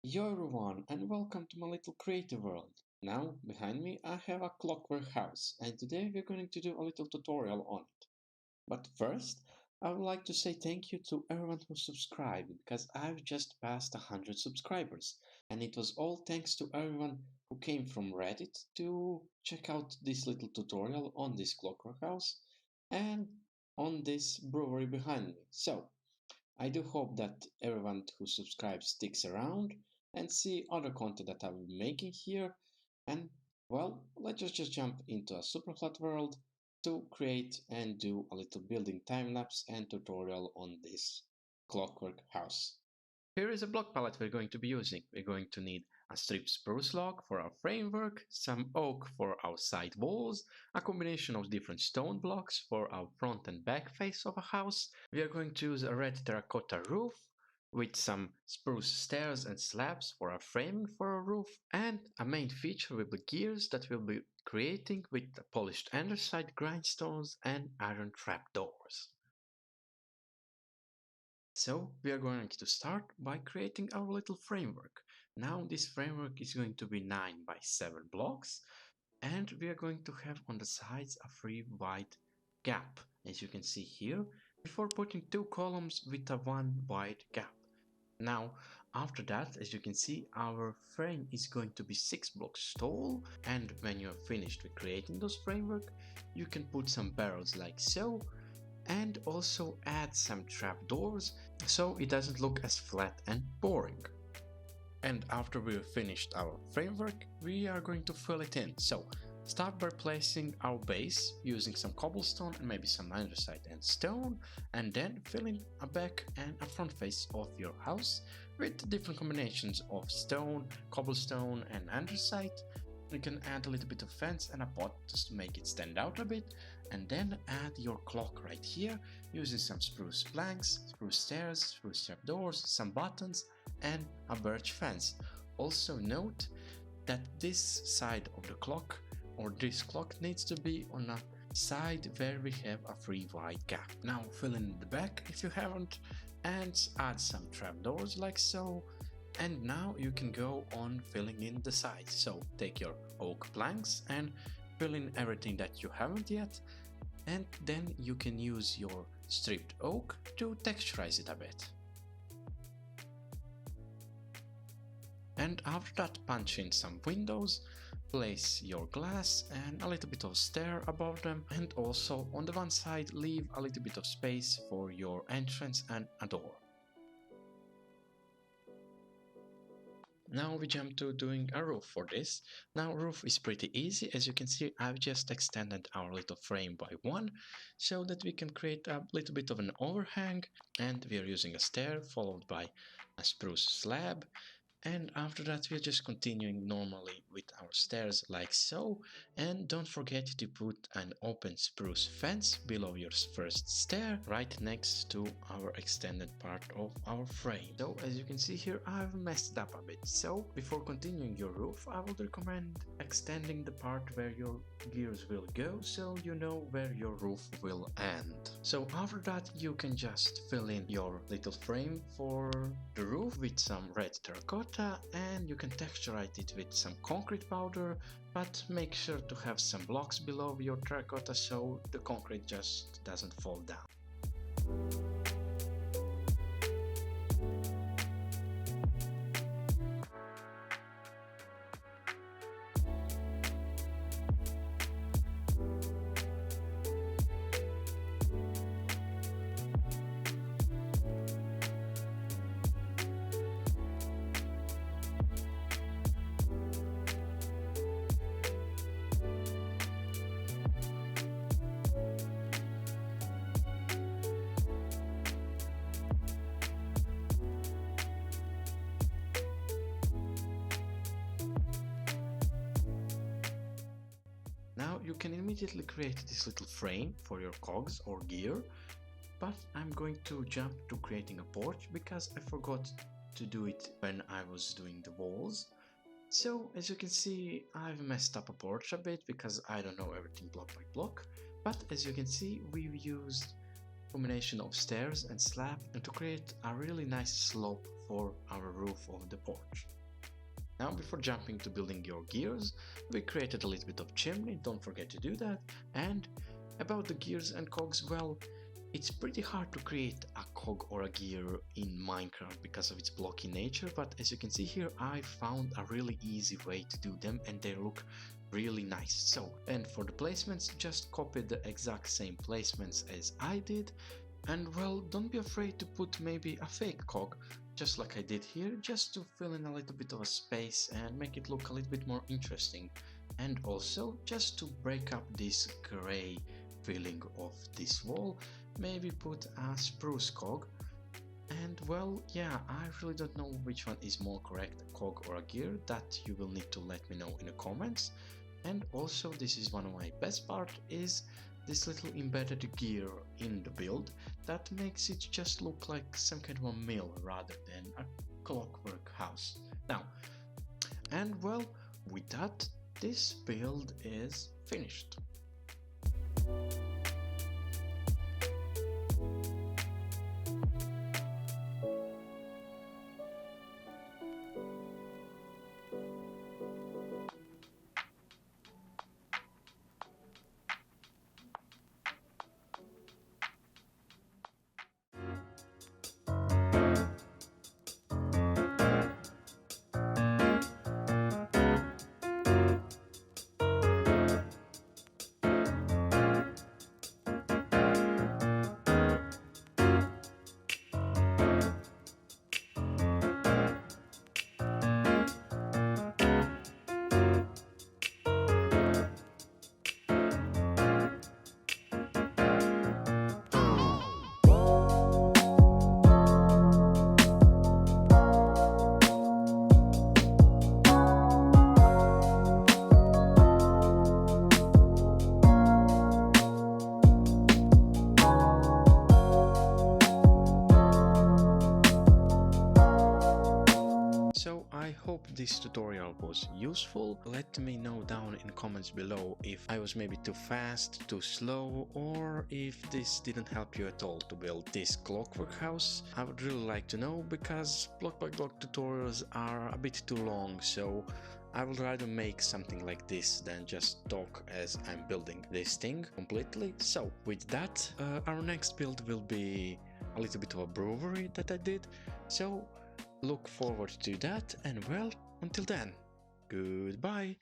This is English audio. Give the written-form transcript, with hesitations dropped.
Yo everyone and welcome to my little creative world. Now, behind me I have a clockwork house and today we're going to do a little tutorial on it. But first, I would like to say thank you to everyone who subscribed because I've just passed 100 subscribers and it was all thanks to everyone who came from Reddit to check out this little tutorial on this clockwork house and on this brewery behind me. So, I do hope that everyone who subscribes sticks around and see other content that I'm making here. And well, let's just jump into a super flat world to create and do a little building time lapse and tutorial on this clockwork house. Here is a block palette we're going to be using. We're going to need a strip spruce log for our framework, some oak for our side walls, a combination of different stone blocks for our front and back face of a house. We are going to use a red terracotta roof with some spruce stairs and slabs for our framing for our roof, and a main feature will be gears that we'll be creating with polished andesite grindstones and iron trapdoors. So we are going to start by creating our little framework. Now this framework is going to be 9 by 7 blocks and we are going to have on the sides a free wide gap, as you can see here, before putting 2 columns with a 1 wide gap. Now after that, as you can see, our frame is going to be 6 blocks tall, and when you're finished with creating those framework, you can put some barrels like so, and also add some trapdoors so it doesn't look as flat and boring. And after we've finished our framework, we are going to fill it in. So start by placing our base using some cobblestone and maybe some andesite and stone, and then fill in a back and a front face of your house with different combinations of stone, cobblestone and andesite. You can add a little bit of fence and a pot just to make it stand out a bit, and then add your clock right here using some spruce planks, spruce stairs, spruce trapdoors, some buttons and a birch fence. Also note that this side of the clock or this clock needs to be on a side where we have a free wide gap. Now fill in the back if you haven't and add some trapdoors like so. And now you can go on filling in the sides. So take your oak planks and fill in everything that you haven't yet, and then you can use your stripped oak to texturize it a bit. And after that, punch in some windows, place your glass and a little bit of stair above them, and also on the one side leave a little bit of space for your entrance and a door. Now we jump to doing a roof for this. Now roof is pretty easy. As you can see, I've just extended our little frame by 1 so that we can create a little bit of an overhang, and we are using a stair followed by a spruce slab. And after that we are just continuing normally with our stairs like so, and don't forget to put an open spruce fence below your first stair right next to our extended part of our frame. So as you can see here, I've messed up a bit, so before continuing your roof I would recommend extending the part where your gears will go so you know where your roof will end. So after that you can just fill in your little frame for the roof with some red terracotta, and you can texturize it with some concrete powder, but make sure to have some blocks below your terracotta so the concrete just doesn't fall down. Now you can immediately create this little frame for your cogs or gear, but I'm going to jump to creating a porch because I forgot to do it when I was doing the walls. So as you can see, I've messed up a porch a bit because I don't know everything block by block, but as you can see, we've used combination of stairs and slab and to create a really nice slope for our roof of the porch. Now before jumping to building your gears, we created a little bit of chimney, don't forget to do that. And about the gears and cogs, well, it's pretty hard to create a cog or a gear in Minecraft because of its blocky nature, but as you can see here, I found a really easy way to do them and they look really nice. So, and for the placements, just copy the exact same placements as I did. And well, don't be afraid to put maybe a fake cog, just like I did here, just to fill in a little bit of a space and make it look a little bit more interesting. And also, just to break up this gray feeling of this wall, maybe put a spruce cog. And well, yeah, I really don't know which one is more correct, a cog or a gear. That you will need to let me know in the comments. And also, this is one of my best part, is this little embedded gear in the build that makes it just look like some kind of a mill rather than a clockwork house. Now, and well, with that, this build is finished. So I hope this tutorial was useful. Let me know down in comments below if I was maybe too fast, too slow, or if this didn't help you at all to build this clockwork house. I would really like to know because block by block tutorials are a bit too long, so I would rather make something like this than just talk as I'm building this thing completely. So with that, our next build will be a little bit of a brewery that I did. So look forward to that, and well, until then, goodbye.